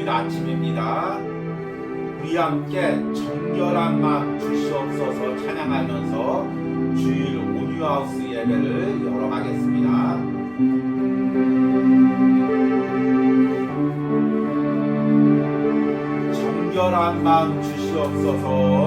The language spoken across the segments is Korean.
주일 아침입니다. 우리 함께 정결한 마음 주시옵소서 찬양하면서 주일 온유하우스 예배를 열어가겠습니다. 정결한 마음 주시옵소서.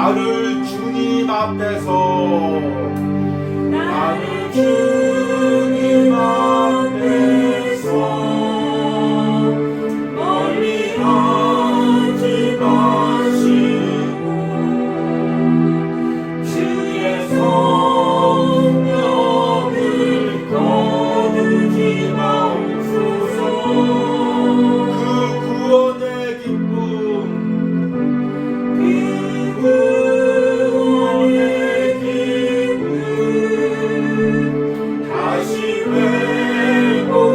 나를 주님 앞에서 멀리 하지 마시고 주의 성령을 거두지 마옵소서. 그 구원의 기쁨 다시 회복시키시고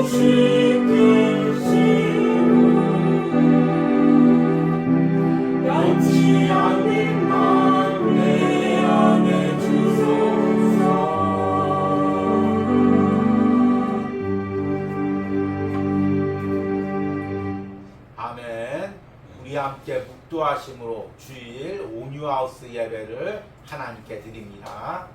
변치 않는 마음 내 안에 주소서. 아멘. 우리 함께 묵도하심으로 주일 온유하우스 예배를 하나님께 드립니다.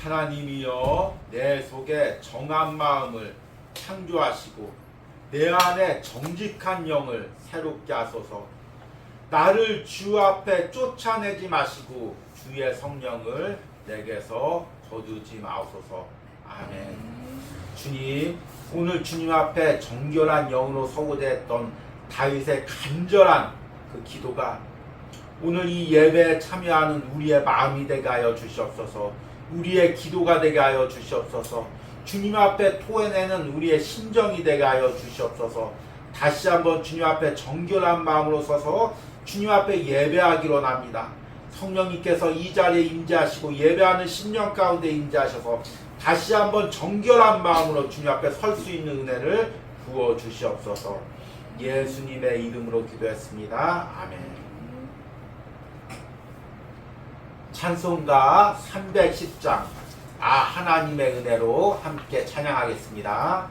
하나님이여 내 속에 정한 마음을 창조하시고 내 안에 정직한 영을 새롭게 하소서. 나를 주 앞에 쫓아내지 마시고 주의 성령을 내게서 거두지 마옵소서. 아멘. 주님, 오늘 주님 앞에 정결한 영으로 서고대했던 다윗의 간절한 그 기도가 오늘 이 예배에 참여하는 우리의 마음이 되게 하여 주시옵소서. 우리의 기도가 되게 하여 주시옵소서. 주님 앞에 토해내는 우리의 심정이 되게 하여 주시옵소서. 다시 한번 주님 앞에 정결한 마음으로 서서 주님 앞에 예배하기로 합니다. 성령님께서 이 자리에 임재하시고 예배하는 심령 가운데 임재하셔서 다시 한번 정결한 마음으로 주님 앞에 설 수 있는 은혜를 부어 주시옵소서. 예수님의 이름으로 기도했습니다. 아멘. 찬송가 310장 하나님의 은혜로 함께 찬양하겠습니다.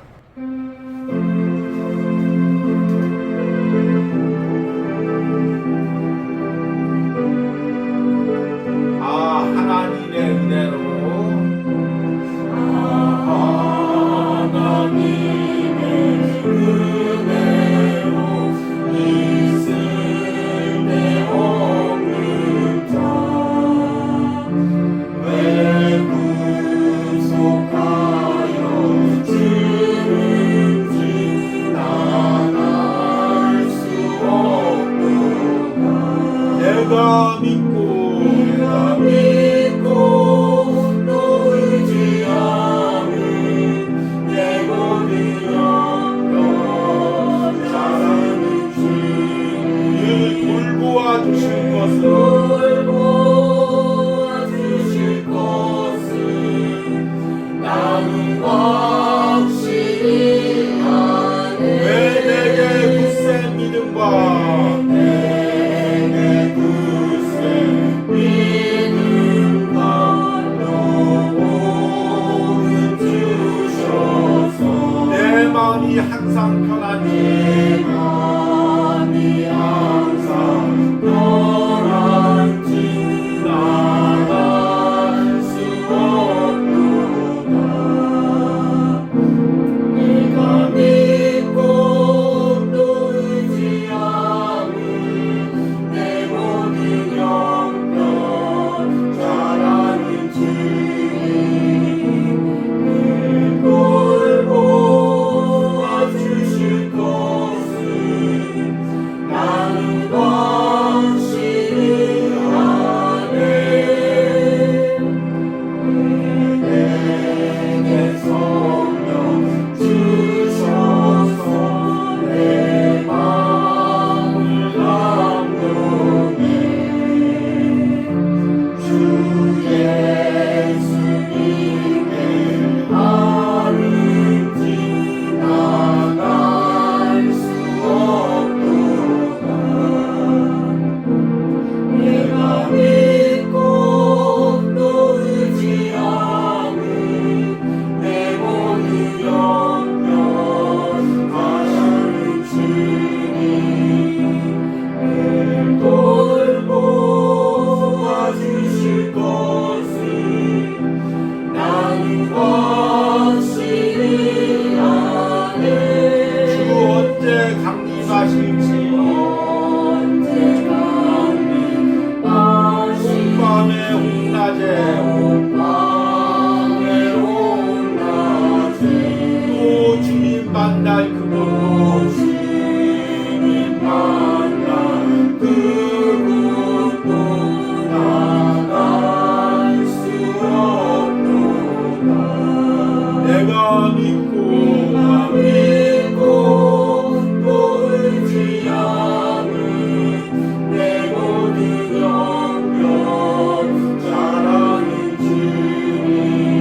하나님의 은혜로 구속하여 주는 지 항상 편한지 마음이 항상 편한지 나갈 수 없도다. 내가 믿고 또 의지하는 내 모든 영병 잘 아는 주님 돌보아 주실 것은 나는 확실히 아네. 내게 성령 주셔서 내 마음을 감동해. 주 예수님의 아는지 나갈 수 없도다. 내가 믿고 또 의지하는 내 모든 영병 하시는 주님을 돌보아 주실 것은 나는 확실히 아네. 주 언제 강림하실지 언제 강림하실지 밤에 홍낮에 밤에 온낮에 또 주님 만날 그곳 주님 만나 그곳도 나갈 수 없도다. 내가 믿고 또 의지하는 내 모든 영병 잘 아는 주님을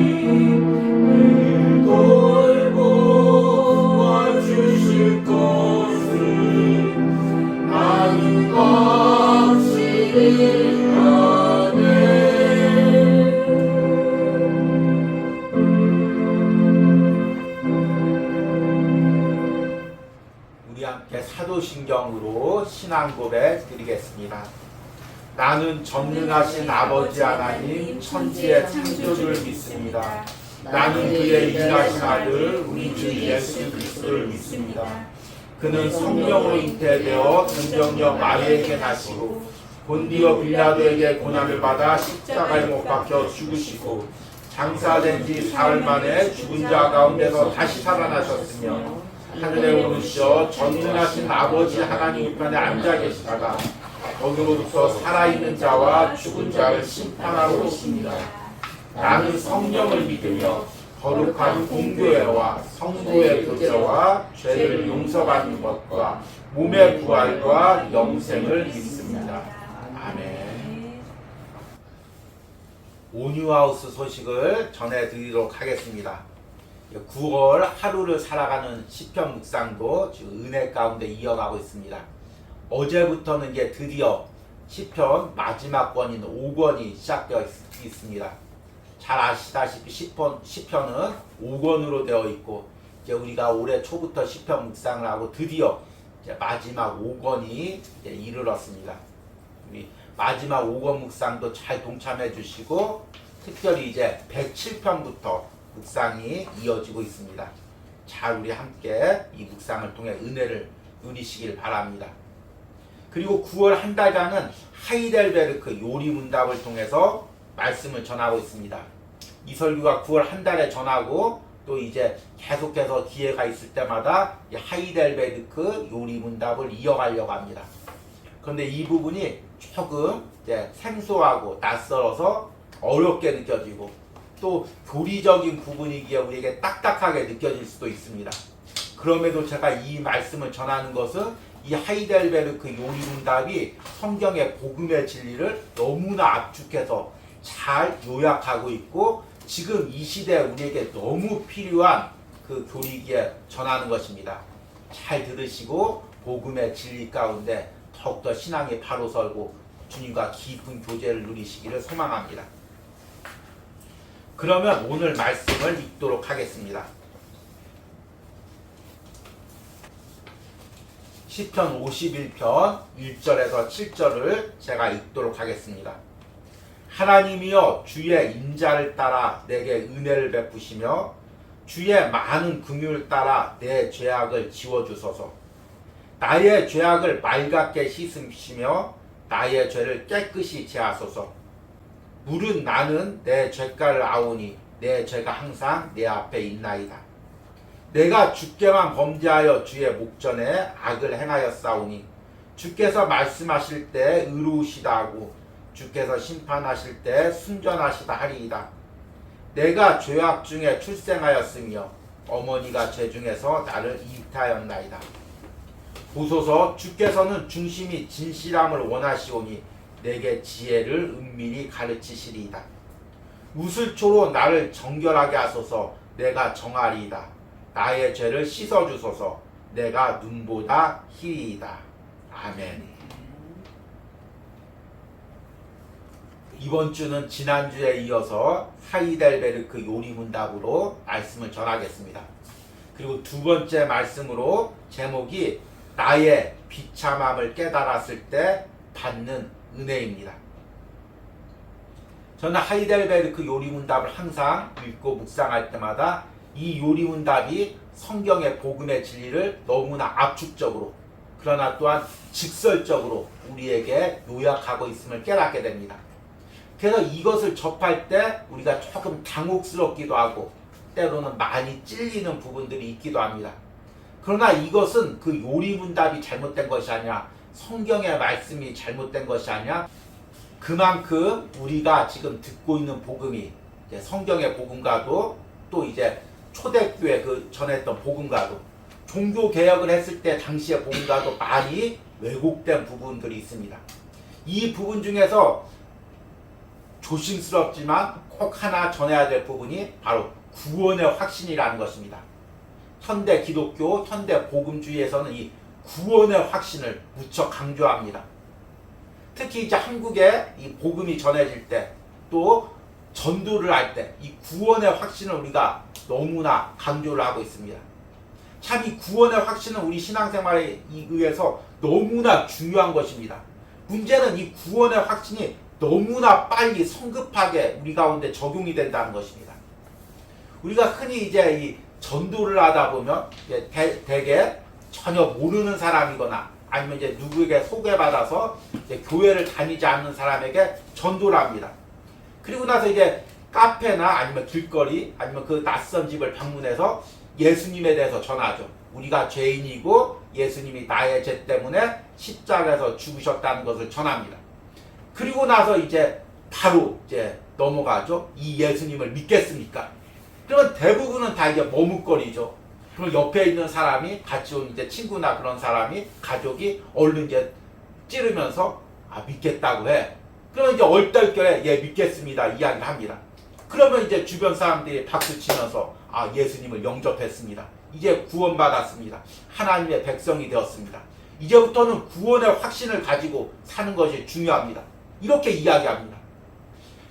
돌보아 주실 것은 나는 확실히 아네. 우리 함께 사도신경으로 신앙 고백 드리겠습니다. 나는 전능하신 아버지 하나님 천지의 창조주를 믿습니다. 나는 그의 인하신 아들 우리 주 예수 그리스도를 믿습니다. 그는 성령으로 잉태되어 전정녀 마리에게 나시고 본디오 빌라도에게 고난을 받아 십자가에 못 박혀 죽으시고 장사된 지 사흘 만에 죽은 자 가운데서 다시 살아나셨으며 하늘에 오르시어 전능하신 아버지 하나님 우편에 앉아 계시다가 거기로부터 살아있는 자와 죽은 자를 심판하러 오십니다. 나는 성령을 믿으며 거룩한 공교회와 성도의 교제와 죄를 용서받는 것과 몸의 부활과 영생을 믿습니다. 아멘. 온유하우스 소식을 전해드리도록 하겠습니다. 9월 하루를 살아가는 시편 묵상도 지금 은혜 가운데 이어가고 있습니다. 어제부터는 이제 드디어 시편 마지막 권인 5권이 시작되어 있습니다. 잘 아시다시피 시편은 5권으로 되어 있고 이제 우리가 올해 초부터 시편 묵상을 하고 드디어 이제 마지막 5권이 이제 이르렀습니다. 우리 마지막 5권 묵상도 잘 동참해 주시고 특별히 이제 107편부터 묵상이 이어지고 있습니다. 잘 우리 함께 이 묵상을 통해 은혜를 누리시길 바랍니다. 그리고 9월 한 달간은 하이델베르크 요리 문답을 통해서 말씀을 전하고 있습니다. 이 설교가 9월 한 달에 전하고 또 이제 계속해서 기회가 있을 때마다 이 하이델베르크 요리 문답을 이어가려고 합니다. 그런데 이 부분이 조금 이제 생소하고 낯설어서 어렵게 느껴지고 또 교리적인 부분이기에 우리에게 딱딱하게 느껴질 수도 있습니다. 그럼에도 제가 이 말씀을 전하는 것은 이 하이델베르크 요리 문답이 성경의 복음의 진리를 너무나 압축해서 잘 요약하고 있고 지금 이 시대에 우리에게 너무 필요한 그 교리기에 전하는 것입니다. 잘 들으시고 복음의 진리 가운데 더욱더 신앙이 바로 설고 주님과 깊은 교제를 누리시기를 소망합니다. 그러면 오늘 말씀을 읽도록 하겠습니다. 시편 51편 1절에서 7절을 제가 읽도록 하겠습니다. 하나님이여 주의 인자를 따라 내게 은혜를 베푸시며 주의 많은 긍휼을 따라 내 죄악을 지워주소서. 나의 죄악을 맑게 씻으시며 나의 죄를 깨끗이 제하소서. 물은 나는 내 죄가를 아오니 내 죄가 항상 내 앞에 있나이다. 내가 주께만 범죄하여 주의 목전에 악을 행하였사오니 주께서 말씀하실 때 의로우시다 하고 주께서 심판하실 때 순전하시다 하리이다. 내가 죄악 중에 출생하였으며 어머니가 죄 중에서 나를 잉태하였나이다. 보소서 주께서는 중심이 진실함을 원하시오니 내게 지혜를 은밀히 가르치시리이다. 우슬초로 나를 정결하게 하소서. 내가 정하리이다. 나의 죄를 씻어주소서. 내가 눈보다 희리이다. 아멘. 이번 주는 지난주에 이어서 하이델베르크 요리문답으로 말씀을 전하겠습니다. 그리고 두 번째 말씀으로 제목이 나의 비참함을 깨달았을 때 받는 은혜입니다. 저는 하이델베르크 요리문답을 항상 읽고 묵상할 때마다 이 요리문답이 성경의 복음의 진리를 너무나 압축적으로 그러나 또한 직설적으로 우리에게 요약하고 있음을 깨닫게 됩니다. 그래서 이것을 접할 때 우리가 조금 당혹스럽기도 하고 때로는 많이 찔리는 부분들이 있기도 합니다. 그러나 이것은 그 요리문답이 잘못된 것이 아니라 성경의 말씀이 잘못된 것이 아니라 그만큼 우리가 지금 듣고 있는 복음이 성경의 복음과도 또 이제 초대교회 그 전했던 복음과도 종교개혁을 했을 때 당시의 복음과도 많이 왜곡된 부분들이 있습니다. 이 부분 중에서 조심스럽지만 꼭 하나 전해야 될 부분이 바로 구원의 확신이라는 것입니다. 현대 기독교, 현대 복음주의에서는 이 구원의 확신을 무척 강조합니다. 특히 이제 한국에 이 복음이 전해질 때 또 전도를 할 때 이 구원의 확신을 우리가 너무나 강조를 하고 있습니다. 참 이 구원의 확신은 우리 신앙생활에 의해서 너무나 중요한 것입니다. 문제는 이 구원의 확신이 너무나 빨리 성급하게 우리 가운데 적용이 된다는 것입니다. 우리가 흔히 이제 이 전도를 하다 보면 대개 전혀 모르는 사람이거나 아니면 이제 누구에게 소개받아서 이제 교회를 다니지 않는 사람에게 전도를 합니다. 그리고 나서 이제 카페나 아니면 길거리 아니면 그 낯선 집을 방문해서 예수님에 대해서 전하죠. 우리가 죄인이고 예수님이 나의 죄 때문에 십자가에서 죽으셨다는 것을 전합니다. 그리고 나서 이제 바로 이제 넘어가죠. 이 예수님을 믿겠습니까? 그러면 대부분은 다 이제 머뭇거리죠. 그럼 옆에 있는 사람이 같이 온 이제 친구나 그런 사람이 가족이 얼른 이제 찌르면서 믿겠다고 해. 그러면 이제 얼떨결에 믿겠습니다 이야기를 합니다. 그러면 이제 주변 사람들이 박수 치면서 예수님을 영접했습니다. 이제 구원받았습니다. 하나님의 백성이 되었습니다. 이제부터는 구원의 확신을 가지고 사는 것이 중요합니다. 이렇게 이야기합니다.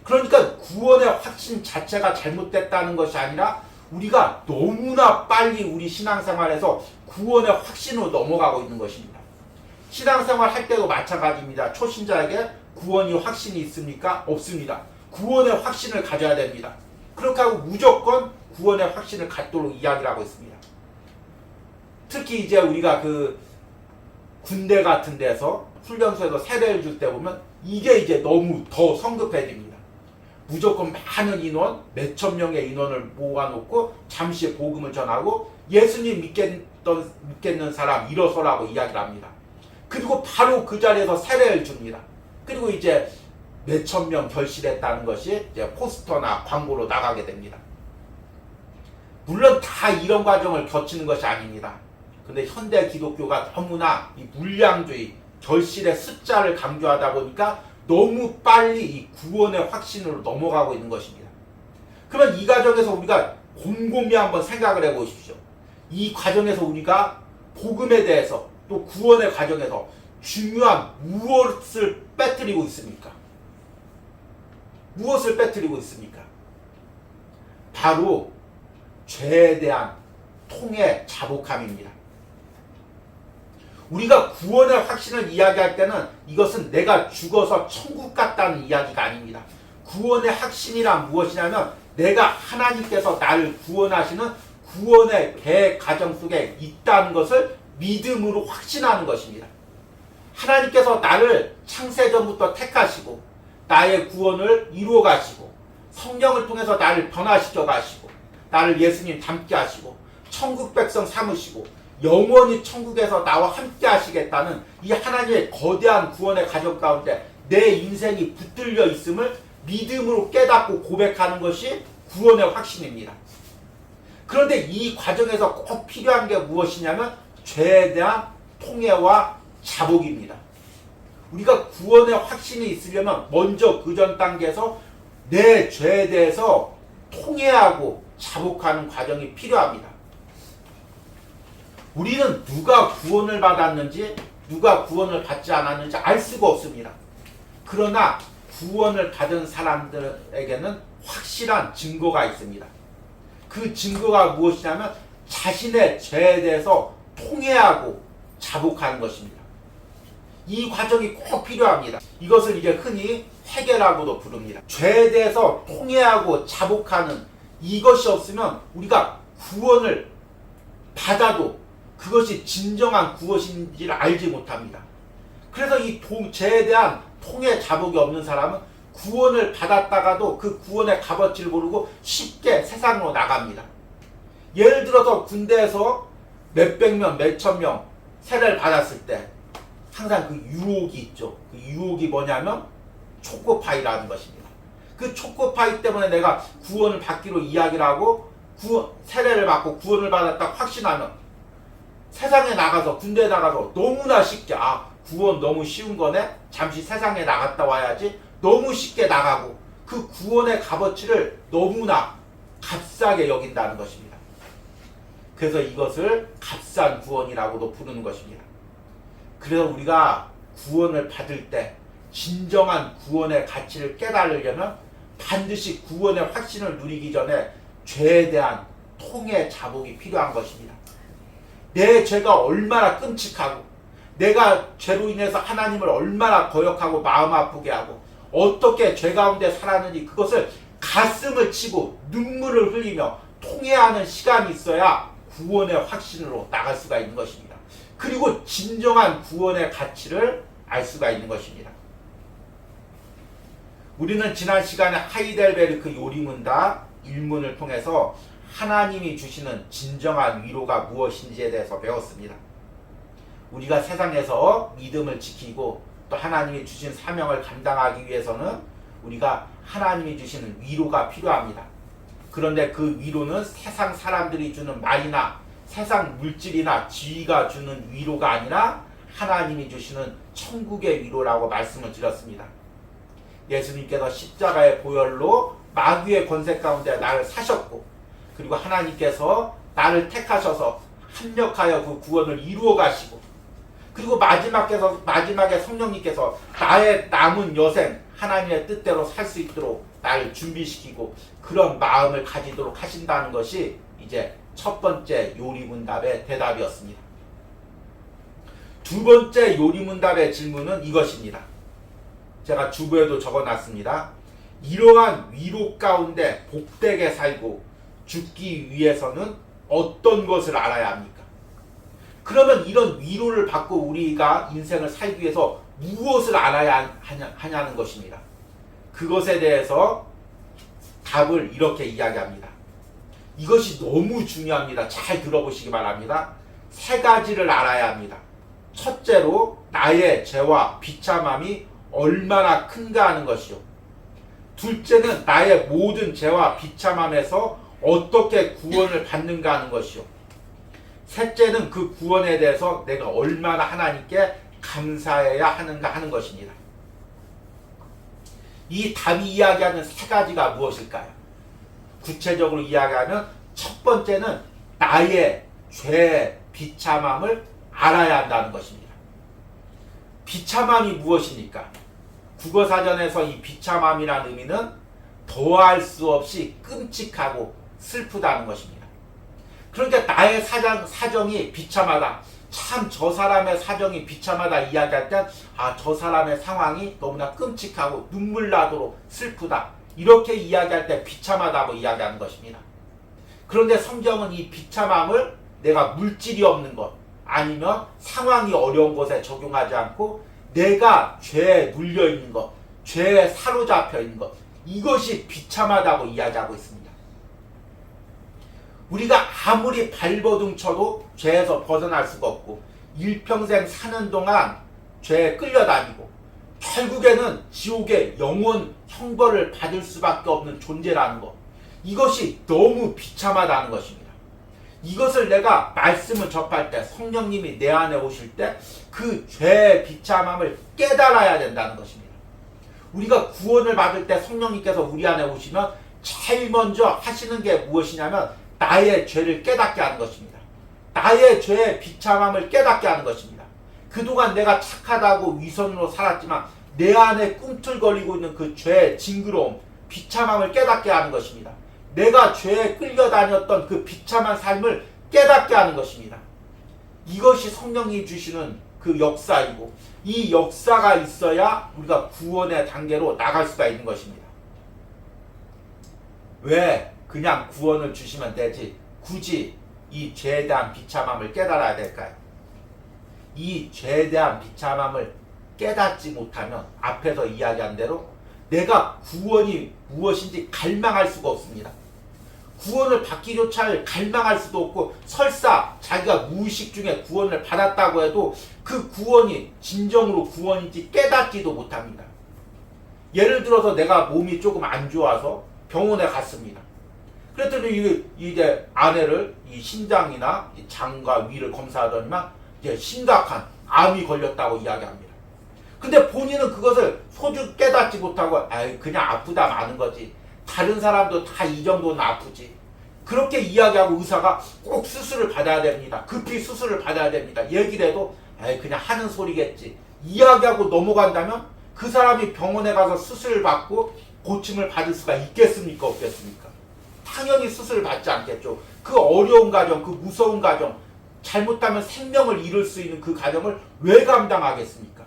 그러니까 구원의 확신 자체가 잘못됐다는 것이 아니라 우리가 너무나 빨리 우리 신앙생활에서 구원의 확신으로 넘어가고 있는 것입니다. 신앙생활 할 때도 마찬가지입니다. 초신자에게 구원이 확신이 있습니까? 없습니다. 구원의 확신을 가져야 됩니다. 그렇게 하고 무조건 구원의 확신을 갖도록 이야기를 하고 있습니다. 특히 이제 우리가 그 군대 같은 데서 훈련소에서 세례를 줄 때 보면 이게 이제 너무 더 성급해집니다. 무조건 많은 인원, 몇천 명의 인원을 모아놓고 잠시 복음을 전하고 예수님 믿겠는 사람 일어서라고 이야기를 합니다. 그리고 바로 그 자리에서 세례를 줍니다. 그리고 이제 몇천 명 결실했다는 것이 이제 포스터나 광고로 나가게 됩니다. 물론 다 이런 과정을 거치는 것이 아닙니다. 근데 현대 기독교가 너무나 이 물량주의, 결실의 숫자를 강조하다 보니까 너무 빨리 이 구원의 확신으로 넘어가고 있는 것입니다. 그러면 이 과정에서 우리가 곰곰이 한번 생각을 해보십시오. 이 과정에서 우리가 복음에 대해서 또 구원의 과정에서 중요한 무엇을 빼뜨리고 있습니까? 무엇을 빼뜨리고 있습니까? 바로 죄에 대한 통의 자복함입니다. 우리가 구원의 확신을 이야기할 때는 이것은 내가 죽어서 천국 갔다는 이야기가 아닙니다. 구원의 확신이란 무엇이냐면 내가 하나님께서 나를 구원하시는 구원의 대가정 속에 있다는 것을 믿음으로 확신하는 것입니다. 하나님께서 나를 창세전부터 택하시고 나의 구원을 이루어 가시고 성령을 통해서 나를 변화시켜 가시고 나를 예수님 닮게 하시고 천국 백성 삼으시고 영원히 천국에서 나와 함께 하시겠다는 이 하나님의 거대한 구원의 가정 가운데 내 인생이 붙들려 있음을 믿음으로 깨닫고 고백하는 것이 구원의 확신입니다. 그런데 이 과정에서 꼭 필요한 게 무엇이냐면 죄에 대한 통회와 자복입니다. 우리가 구원의 확신이 있으려면 먼저 그 전 단계에서 내 죄에 대해서 통회하고 자복하는 과정이 필요합니다. 우리는 누가 구원을 받았는지 누가 구원을 받지 않았는지 알 수가 없습니다. 그러나 구원을 받은 사람들에게는 확실한 증거가 있습니다. 그 증거가 무엇이냐면 자신의 죄에 대해서 통회하고 자복하는 것입니다. 이 과정이 꼭 필요합니다. 이것을 이제 흔히 회개라고도 부릅니다. 죄에 대해서 통회하고 자복하는 이것이 없으면 우리가 구원을 받아도 그것이 진정한 구원인지를 알지 못합니다. 그래서 이 죄에 대한 통회 자복이 없는 사람은 구원을 받았다가도 그 구원의 값어치를 모르고 쉽게 세상으로 나갑니다. 예를 들어서 군대에서 몇백 명, 몇천 명 세례를 받았을 때 항상 그 유혹이 있죠. 그 유혹이 뭐냐면 초코파이라는 것입니다. 그 초코파이 때문에 내가 구원을 받기로 이야기를 하고 세례를 받고 구원을 받았다 확신하면 세상에 나가서 군대에 나가서 너무나 쉽게 구원 너무 쉬운 거네. 잠시 세상에 나갔다 와야지. 너무 쉽게 나가고 그 구원의 값어치를 너무나 값싸게 여긴다는 것입니다. 그래서 이것을 값싼 구원이라고도 부르는 것입니다. 그래서 우리가 구원을 받을 때 진정한 구원의 가치를 깨달으려면 반드시 구원의 확신을 누리기 전에 죄에 대한 통회 자복이 필요한 것입니다. 내 죄가 얼마나 끔찍하고 내가 죄로 인해서 하나님을 얼마나 거역하고 마음 아프게 하고 어떻게 죄 가운데 살았는지 그것을 가슴을 치고 눈물을 흘리며 통회하는 시간이 있어야 구원의 확신으로 나갈 수가 있는 것입니다. 그리고 진정한 구원의 가치를 알 수가 있는 것입니다. 우리는 지난 시간에 하이델베르크 요리문답 1문을 통해서 하나님이 주시는 진정한 위로가 무엇인지에 대해서 배웠습니다. 우리가 세상에서 믿음을 지키고 또 하나님이 주신 사명을 감당하기 위해서는 우리가 하나님이 주시는 위로가 필요합니다. 그런데 그 위로는 세상 사람들이 주는 말이나 세상 물질이나 지위가 주는 위로가 아니라 하나님이 주시는 천국의 위로라고 말씀을 드렸습니다. 예수님께서 십자가의 보혈로 마귀의 권세 가운데 나를 사셨고 그리고 하나님께서 나를 택하셔서 합력하여 그 구원을 이루어 가시고 그리고 마지막에 성령님께서 나의 남은 여생 하나님의 뜻대로 살 수 있도록 나를 준비시키고 그런 마음을 가지도록 하신다는 것이 이제 첫 번째 요리문답의 대답이었습니다. 두 번째 요리문답의 질문은 이것입니다. 제가 주부에도 적어놨습니다. 이러한 위로 가운데 복되게 살고 죽기 위해서는 어떤 것을 알아야 합니까? 그러면 이런 위로를 받고 우리가 인생을 살기 위해서 무엇을 알아야 하냐는 것입니다. 그것에 대해서 답을 이렇게 이야기합니다. 이것이 너무 중요합니다. 잘 들어보시기 바랍니다. 세 가지를 알아야 합니다. 첫째로 나의 죄와 비참함이 얼마나 큰가 하는 것이요. 둘째는 나의 모든 죄와 비참함에서 어떻게 구원을 받는가 하는 것이요. 셋째는 그 구원에 대해서 내가 얼마나 하나님께 감사해야 하는가 하는 것입니다. 이 답이 이야기하는 세 가지가 무엇일까요? 구체적으로 이야기하면 첫 번째는 나의 죄 비참함을 알아야 한다는 것입니다. 비참함이 무엇입니까? 국어사전에서 이 비참함이라는 의미는 더할 수 없이 끔찍하고 슬프다는 것입니다. 그러니까 나의 사정이 비참하다. 참 저 사람의 사정이 비참하다 이야기할 땐 저 사람의 상황이 너무나 끔찍하고 눈물 나도록 슬프다 이렇게 이야기할 때 비참하다고 이야기하는 것입니다. 그런데 성경은 이 비참함을 내가 물질이 없는 것 아니면 상황이 어려운 것에 적용하지 않고 내가 죄에 눌려있는 것, 죄에 사로잡혀 있는 것 이것이 비참하다고 이야기하고 있습니다. 우리가 아무리 발버둥 쳐도 죄에서 벗어날 수가 없고 일평생 사는 동안 죄에 끌려다니고 결국에는 지옥의 영원 형벌을 받을 수밖에 없는 존재라는 것 이것이 너무 비참하다는 것입니다. 이것을 내가 말씀을 접할 때 성령님이 내 안에 오실 때 그 죄의 비참함을 깨달아야 된다는 것입니다. 우리가 구원을 받을 때 성령님께서 우리 안에 오시면 제일 먼저 하시는 게 무엇이냐면 나의 죄를 깨닫게 하는 것입니다. 나의 죄의 비참함을 깨닫게 하는 것입니다. 그동안 내가 착하다고 위선으로 살았지만 내 안에 꿈틀거리고 있는 그 죄의 징그러움, 비참함을 깨닫게 하는 것입니다. 내가 죄에 끌려다녔던 그 비참한 삶을 깨닫게 하는 것입니다. 이것이 성령이 주시는 그 역사이고 이 역사가 있어야 우리가 구원의 단계로 나갈 수가 있는 것입니다. 왜 그냥 구원을 주시면 되지 굳이 이 죄에 대한 비참함을 깨달아야 될까요? 이 죄에 대한 비참함을 깨닫지 못하면 앞에서 이야기한 대로 내가 구원이 무엇인지 갈망할 수가 없습니다. 구원을 받기조차 갈망할 수도 없고 설사 자기가 무의식 중에 구원을 받았다고 해도 그 구원이 진정으로 구원인지 깨닫지도 못합니다. 예를 들어서 내가 몸이 조금 안 좋아서 병원에 갔습니다. 그랬더니 이제 아내를 이 심장이나 이 장과 위를 검사하더니만 이제 심각한 암이 걸렸다고 이야기합니다. 근데 본인은 그것을 소주 깨닫지 못하고 그냥 아프다 마는 거지. 다른 사람도 다 이 정도는 아프지. 그렇게 이야기하고 의사가 꼭 수술을 받아야 됩니다. 급히 수술을 받아야 됩니다. 얘기를 해도 그냥 하는 소리겠지. 이야기하고 넘어간다면 그 사람이 병원에 가서 수술을 받고 고침을 받을 수가 있겠습니까? 없겠습니까? 당연히 수술을 받지 않겠죠. 그 어려운 가정, 그 무서운 가정, 잘못하면 생명을 잃을 수 있는 그 가정을 왜 감당하겠습니까?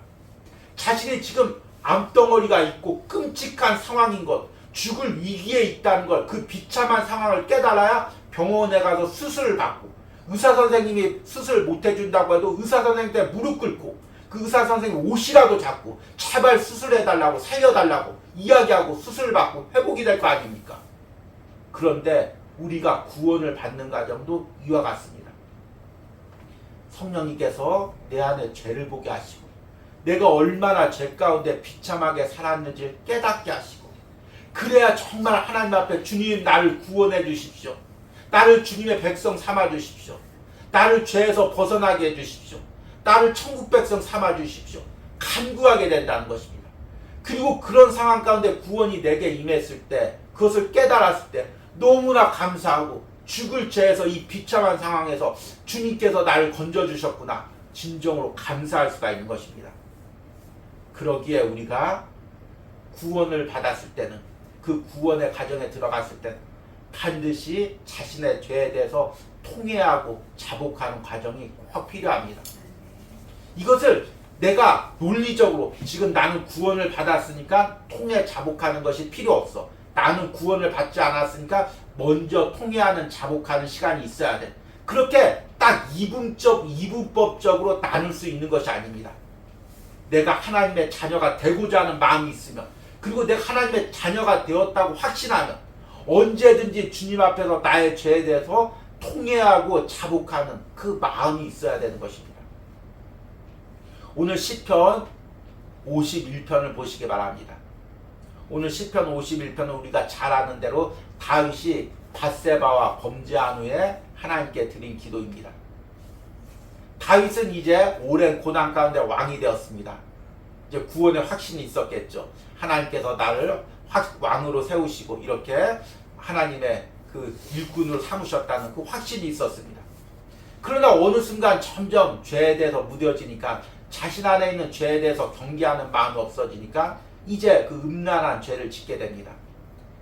자신이 지금 암덩어리가 있고 끔찍한 상황인 것, 죽을 위기에 있다는 걸 그 비참한 상황을 깨달아야 병원에 가서 수술을 받고 의사선생님이 수술 못 해준다고 해도 의사선생님한테 무릎 꿇고 그 의사선생님 옷이라도 잡고 제발 수술해달라고 살려달라고 이야기하고 수술을 받고 회복이 될 거 아닙니까? 그런데 우리가 구원을 받는 과정도 이와 같습니다. 성령님께서 내 안에 죄를 보게 하시고 내가 얼마나 죄 가운데 비참하게 살았는지 깨닫게 하시고 그래야 정말 하나님 앞에 주님 나를 구원해 주십시오. 나를 주님의 백성 삼아 주십시오. 나를 죄에서 벗어나게 해 주십시오. 나를 천국 백성 삼아 주십시오. 간구하게 된다는 것입니다. 그리고 그런 상황 가운데 구원이 내게 임했을 때 그것을 깨달았을 때 너무나 감사하고 죽을 죄에서 이 비참한 상황에서 주님께서 나를 건져주셨구나 진정으로 감사할 수가 있는 것입니다. 그러기에 우리가 구원을 받았을 때는 그 구원의 과정에 들어갔을 때 반드시 자신의 죄에 대해서 통회하고 자복하는 과정이 꼭 필요합니다. 이것을 내가 논리적으로 지금 나는 구원을 받았으니까 통회 자복하는 것이 필요 없어. 나는 구원을 받지 않았으니까 먼저 통회하는 자복하는 시간이 있어야 돼. 그렇게 딱 이분법적으로 나눌 수 있는 것이 아닙니다. 내가 하나님의 자녀가 되고자 하는 마음이 있으면 그리고 내가 하나님의 자녀가 되었다고 확신하면 언제든지 주님 앞에서 나의 죄에 대해서 통회하고 자복하는 그 마음이 있어야 되는 것입니다. 오늘 시편 51편을 보시기 바랍니다. 오늘 시편 51편은 우리가 잘 아는 대로 다윗이 밧세바와 범죄한 후에 하나님께 드린 기도입니다. 다윗은 이제 오랜 고난 가운데 왕이 되었습니다. 이제 구원의 확신이 있었겠죠. 하나님께서 나를 왕으로 세우시고 이렇게 하나님의 그 일꾼으로 삼으셨다는 그 확신이 있었습니다. 그러나 어느 순간 점점 죄에 대해서 무뎌지니까 자신 안에 있는 죄에 대해서 경계하는 마음이 없어지니까 이제 그 음란한 죄를 짓게 됩니다.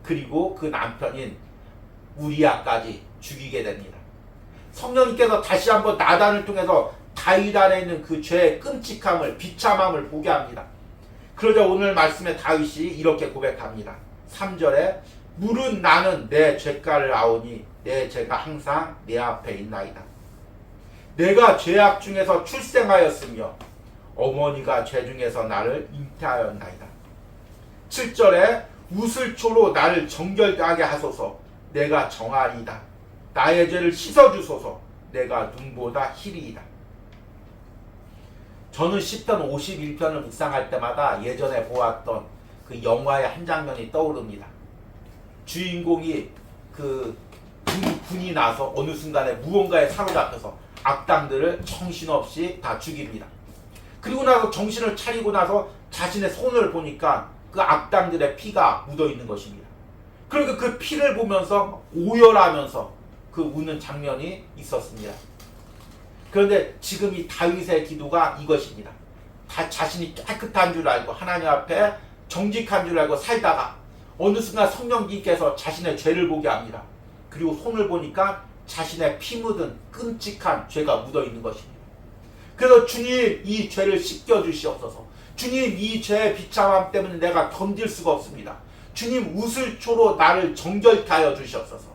그리고 그 남편인 우리아까지 죽이게 됩니다. 성령님께서 다시 한번 나단을 통해서 다윗 안에 있는 그 죄의 끔찍함을, 비참함을 보게 합니다. 그러자 오늘 말씀에 다윗이 이렇게 고백합니다. 3절에 물은 나는 내 죄가를 아오니 내 죄가 항상 내 앞에 있나이다. 내가 죄악 중에서 출생하였으며 어머니가 죄 중에서 나를 잉태하였나이다. 7절에 우슬초로 나를 정결하게 하소서. 내가 정하리이다. 나의 죄를 씻어주소서. 내가 눈보다 희리이다. 저는 시편 51편을 묵상할 때마다 예전에 보았던 그 영화의 한 장면이 떠오릅니다. 주인공이 그 군이 나서 어느 순간에 무언가에 사로잡혀서 악당들을 정신없이 다 죽입니다. 그리고 나서 정신을 차리고 나서 자신의 손을 보니까 그 악당들의 피가 묻어 있는 것입니다. 그러니까 그 피를 보면서 오열하면서 그 우는 장면이 있었습니다. 그런데 지금 이 다윗의 기도가 이것입니다. 다 자신이 깨끗한 줄 알고 하나님 앞에 정직한 줄 알고 살다가 어느 순간 성령님께서 자신의 죄를 보게 합니다. 그리고 손을 보니까 자신의 피 묻은 끔찍한 죄가 묻어 있는 것입니다. 그래서 주님 이 죄를 씻겨 주시옵소서. 주님 이 죄의 비참함 때문에 내가 견딜 수가 없습니다. 주님 우슬초로 나를 정결케 하여 주시옵소서.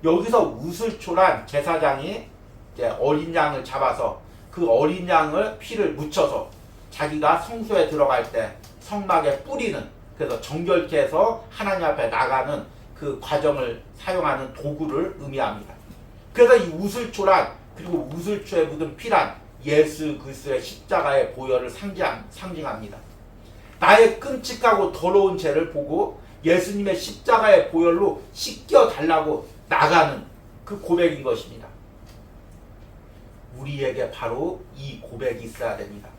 여기서 우슬초란 제사장이 이제 어린 양을 잡아서 그 어린 양을 피를 묻혀서 자기가 성소에 들어갈 때 성막에 뿌리는, 그래서 정결케 해서 하나님 앞에 나가는 그 과정을 사용하는 도구를 의미합니다. 그래서 이 우슬초란, 그리고 우슬초에 묻은 피란 예수 그리스도의 십자가의 보혈을 상징합니다. 나의 끔찍하고 더러운 죄를 보고 예수님의 십자가의 보혈로 씻겨달라고 나가는 그 고백인 것입니다. 우리에게 바로 이 고백이 있어야 됩니다.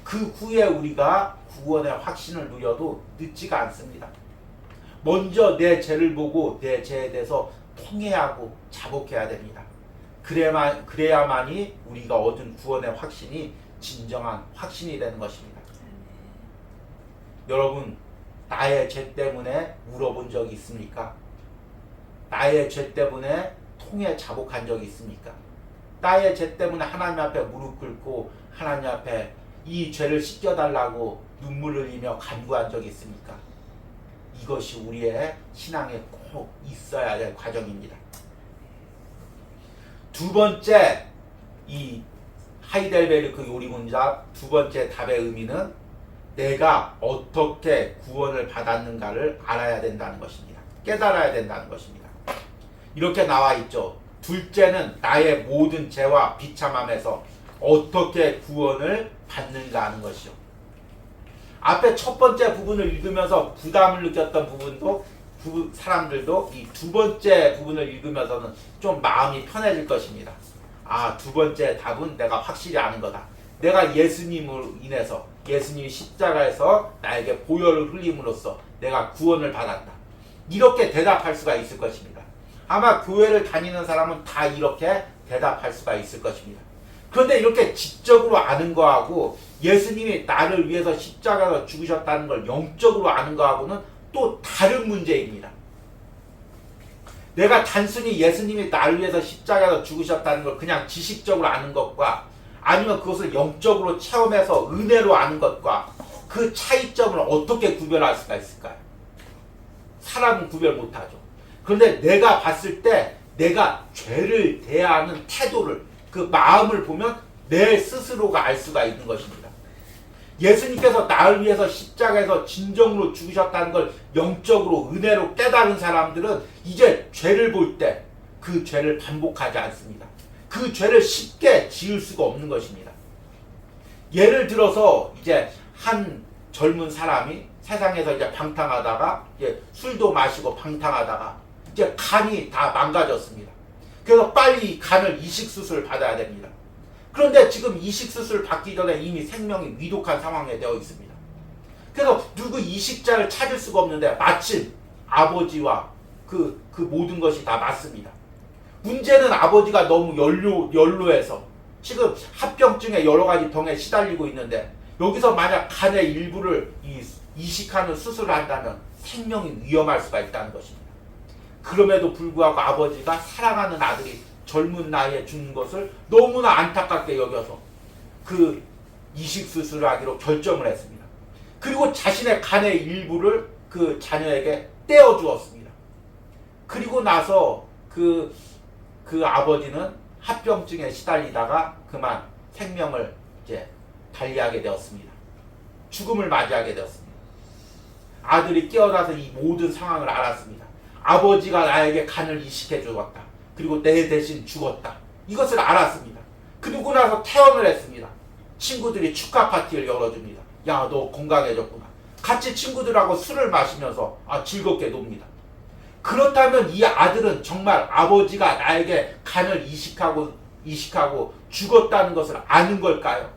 그 후에 우리가 구원의 확신을 누려도 늦지가 않습니다. 먼저 내 죄를 보고 내 죄에 대해서 통회하고 자복해야 됩니다. 그래야만이 우리가 얻은 구원의 확신이 진정한 확신이 되는 것입니다. 여러분, 나의 죄 때문에 울어본 적이 있습니까? 나의 죄 때문에 통해 자복한 적이 있습니까? 나의 죄 때문에 하나님 앞에 무릎 꿇고 하나님 앞에 이 죄를 씻겨달라고 눈물을 흘리며 간구한 적이 있습니까? 이것이 우리의 신앙에 꼭 있어야 될 과정입니다. 두 번째, 이 하이델베르크 요리문답 두 번째 답의 의미는 내가 어떻게 구원을 받았는가를 알아야 된다는 것입니다. 깨달아야 된다는 것입니다. 이렇게 나와 있죠. 둘째는 나의 모든 죄와 비참함에서 어떻게 구원을 받는가 하는 것이요. 앞에 첫 번째 부분을 읽으면서 부담을 느꼈던 부분도 사람들도 이 두 번째 부분을 읽으면서는 좀 마음이 편해질 것입니다. 아, 두 번째 답은 내가 확실히 아는 거다. 내가 예수님으로 인해서 예수님이 십자가에서 나에게 보혈을 흘림으로써 내가 구원을 받았다. 이렇게 대답할 수가 있을 것입니다. 아마 교회를 다니는 사람은 다 이렇게 대답할 수가 있을 것입니다. 그런데 이렇게 지적으로 아는 거하고 예수님이 나를 위해서 십자가에서 죽으셨다는 걸 영적으로 아는 거하고는 또 다른 문제입니다. 내가 단순히 예수님이 나를 위해서 십자가에서 죽으셨다는 걸 그냥 지식적으로 아는 것과 아니면 그것을 영적으로 체험해서 은혜로 아는 것과 그 차이점을 어떻게 구별할 수가 있을까요? 사람은 구별 못하죠. 그런데 내가 봤을 때 내가 죄를 대하는 태도를, 그 마음을 보면 내 스스로가 알 수가 있는 것입니다. 예수님께서 나를 위해서 십자가에서 진정으로 죽으셨다는 걸 영적으로 은혜로 깨달은 사람들은 이제 죄를 볼 때 그 죄를 반복하지 않습니다. 그 죄를 쉽게 지을 수가 없는 것입니다. 예를 들어서 이제 한 젊은 사람이 세상에서 이제 방탕하다가 이제 술도 마시고 방탕하다가 이제 간이 다 망가졌습니다. 그래서 빨리 간을 이식수술을 받아야 됩니다. 그런데 지금 이식수술 받기 전에 이미 생명이 위독한 상황에 되어 있습니다. 그래서 누구 이식자를 찾을 수가 없는데 마침 아버지와 그 모든 것이 다 맞습니다. 문제는 아버지가 너무 연로해서 지금 합병증에 여러 가지 병에 시달리고 있는데 여기서 만약 간의 일부를 이식하는 수술을 한다면 생명이 위험할 수가 있다는 것입니다. 그럼에도 불구하고 아버지가 사랑하는 아들이 젊은 나이에 죽는 것을 너무나 안타깝게 여겨서 그 이식수술을 하기로 결정을 했습니다. 그리고 자신의 간의 일부를 그 자녀에게 떼어 주었습니다. 그리고 나서 그 아버지는 합병증에 시달리다가 그만 생명을 이제 달리하게 되었습니다. 죽음을 맞이하게 되었습니다. 아들이 깨어나서 이 모든 상황을 알았습니다. 아버지가 나에게 간을 이식해 주었다. 그리고 내 대신 죽었다. 이것을 알았습니다. 그리고 나서 퇴원을 했습니다. 친구들이 축하 파티를 열어줍니다. 야, 너 건강해졌구나. 같이 친구들하고 술을 마시면서 즐겁게 놉니다. 그렇다면 이 아들은 정말 아버지가 나에게 간을 이식하고 죽었다는 것을 아는 걸까요?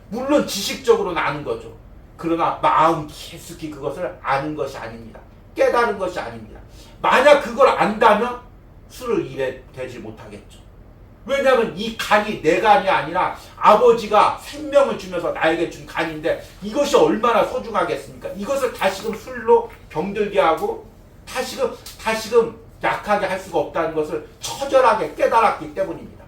물론 지식적으로는 아는 거죠. 그러나 마음 깊숙이 그것을 아는 것이 아닙니다. 깨달은 것이 아닙니다. 만약 그걸 안다면 술을 입에 대지 못하겠죠. 왜냐하면 이 간이 내 간이 아니라 아버지가 생명을 주면서 나에게 준 간인데 이것이 얼마나 소중하겠습니까? 이것을 다시금 술로 병들게 하고 다시금 약하게 할 수가 없다는 것을 처절하게 깨달았기 때문입니다.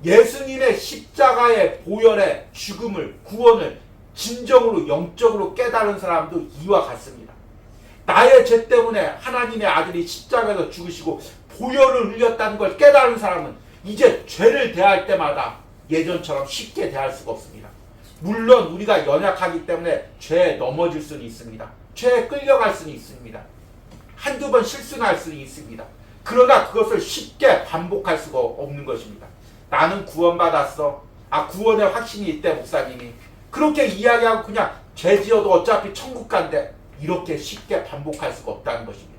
예수님의 십자가의 보혈의 죽음을, 구원을 진정으로 영적으로 깨달은 사람도 이와 같습니다. 나의 죄 때문에 하나님의 아들이 십자가에서 죽으시고 보혈을 흘렸다는 걸 깨달은 사람은 이제 죄를 대할 때마다 예전처럼 쉽게 대할 수가 없습니다. 물론 우리가 연약하기 때문에 죄에 넘어질 수는 있습니다. 죄에 끌려갈 수는 있습니다. 한두 번 실수는 할 수는 있습니다. 그러나 그것을 쉽게 반복할 수가 없는 것입니다. 나는 구원받았어. 구원의 확신이 있대 목사님이. 그렇게 이야기하고 그냥 죄 지어도 어차피 천국 간대. 이렇게 쉽게 반복할 수가 없다는 것입니다.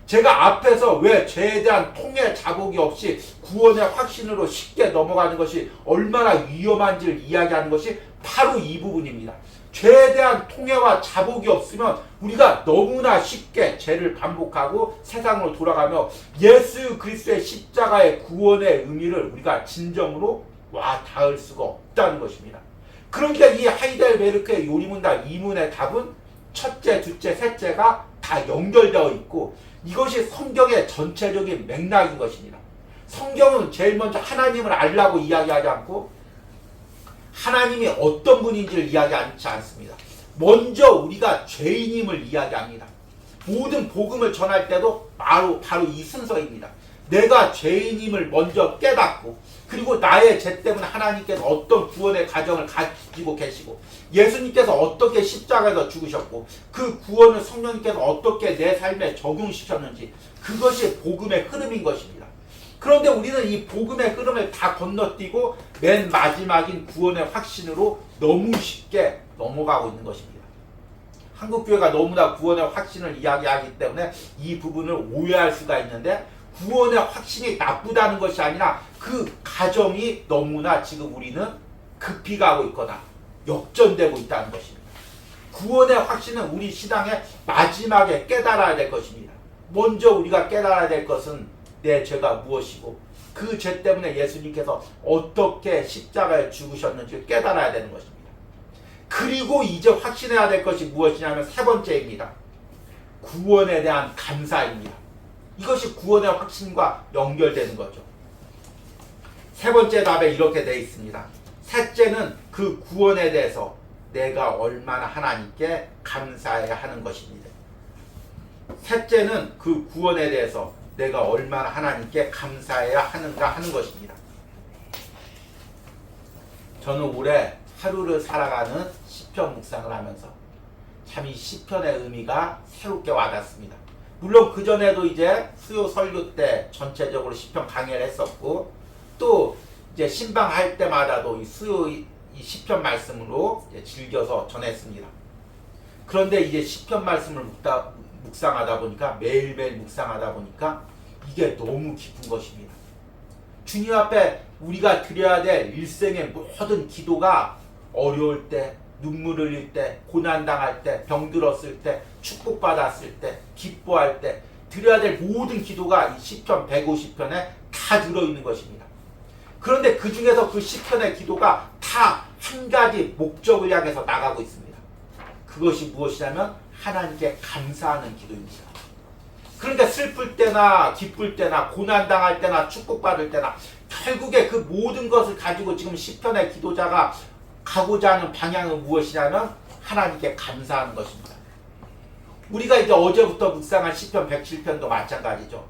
제가 앞에서 왜 죄에 대한 통해 자복이 없이 구원의 확신으로 쉽게 넘어가는 것이 얼마나 위험한지를 이야기하는 것이 바로 이 부분입니다. 죄에 대한 통해와 자복이 없으면 우리가 너무나 쉽게 죄를 반복하고 세상으로 돌아가며 예수 그리스도의 십자가의 구원의 의미를 우리가 진정으로 와 닿을 수가 없다는 것입니다. 그러니까 이 하이델베르크의 요리문답 이문의 답은 첫째, 둘째, 셋째가 다 연결되어 있고 이것이 성경의 전체적인 맥락인 것입니다. 성경은 제일 먼저 하나님을 알라고 이야기하지 않고 하나님이 어떤 분인지를 이야기하지 않습니다. 먼저 우리가 죄인임을 이야기합니다. 모든 복음을 전할 때도 바로 이 순서입니다. 내가 죄인임을 먼저 깨닫고 그리고 나의 죄 때문에 하나님께서 어떤 구원의 가정을 가지고 계시고 예수님께서 어떻게 십자가에서 죽으셨고 그 구원을 성령님께서 어떻게 내 삶에 적용시켰는지 그것이 복음의 흐름인 것입니다. 그런데 우리는 이 복음의 흐름을 다 건너뛰고 맨 마지막인 구원의 확신으로 너무 쉽게 넘어가고 있는 것입니다. 한국교회가 너무나 구원의 확신을 이야기하기 때문에 이 부분을 오해할 수가 있는데 구원의 확신이 나쁘다는 것이 아니라 그 가정이 너무나 지금 우리는 급히 가고 있거나 역전되고 있다는 것입니다. 구원의 확신은 우리 신앙의 마지막에 깨달아야 될 것입니다. 먼저 우리가 깨달아야 될 것은 내 죄가 무엇이고 그 죄 때문에 예수님께서 어떻게 십자가에 죽으셨는지 깨달아야 되는 것입니다. 그리고 이제 확신해야 될 것이 무엇이냐면 세 번째입니다. 구원에 대한 감사입니다. 이것이 구원의 확신과 연결되는 거죠. 세 번째 답에 이렇게 되어 있습니다. 셋째는 그 구원에 대해서 내가 얼마나 하나님께 감사해야 하는 것입니다. 셋째는 그 구원에 대해서 내가 얼마나 하나님께 감사해야 하는가 하는 것입니다. 저는 올해 하루를 살아가는 시편 묵상을 하면서 참 이 시편의 의미가 새롭게 와닿습니다. 물론 그전에도 이제 수요 설교 때 전체적으로 시편 강의를 했었고 또 이제 신방할 때마다도 이 수요 이 시편 말씀으로 이제 즐겨서 전했습니다. 그런데 이제 시편 말씀을 묵상하다 보니까 매일매일 묵상하다 보니까 이게 너무 깊은 것입니다. 주님 앞에 우리가 드려야 될 일생의 모든 기도가 어려울 때, 눈물 흘릴 때, 고난당할 때, 병들었을 때, 축복받았을 때, 기뻐할 때 드려야 될 모든 기도가 이 시편 150편에 다 들어있는 것입니다. 그런데 그 중에서 그 시편의 기도가 다 한 가지 목적을 향해서 나가고 있습니다. 그것이 무엇이냐면 하나님께 감사하는 기도입니다. 그러니까 슬플 때나 기쁠 때나 고난당할 때나 축복받을 때나 결국에 그 모든 것을 가지고 지금 시편의 기도자가 가고자 하는 방향은 무엇이냐면 하나님께 감사하는 것입니다. 우리가 이제 어제부터 묵상한 시편 107편도 마찬가지죠.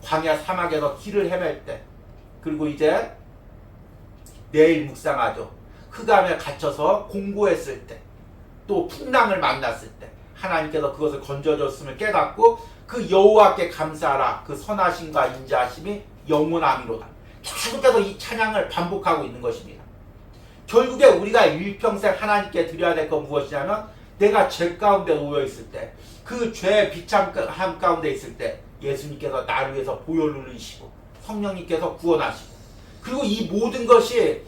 광야 사막에서 길을 헤맬 때, 그리고 이제 내일 묵상하죠. 흑암에 갇혀서 공고했을 때, 또 풍랑을 만났을 때 하나님께서 그것을 건져줬음을 깨닫고 그 여호와께 감사하라. 그 선하심과 인자하심이 영원함이로다. 계속해서 이 찬양을 반복하고 있는 것입니다. 결국에 우리가 일평생 하나님께 드려야 될 건 무엇이냐면 내가 죄 가운데 놓여 있을 때, 그 죄의 비참함 가운데 있을 때 예수님께서 나를 위해서 보혈을 흘리시고 성령님께서 구원하시고, 그리고 이 모든 것이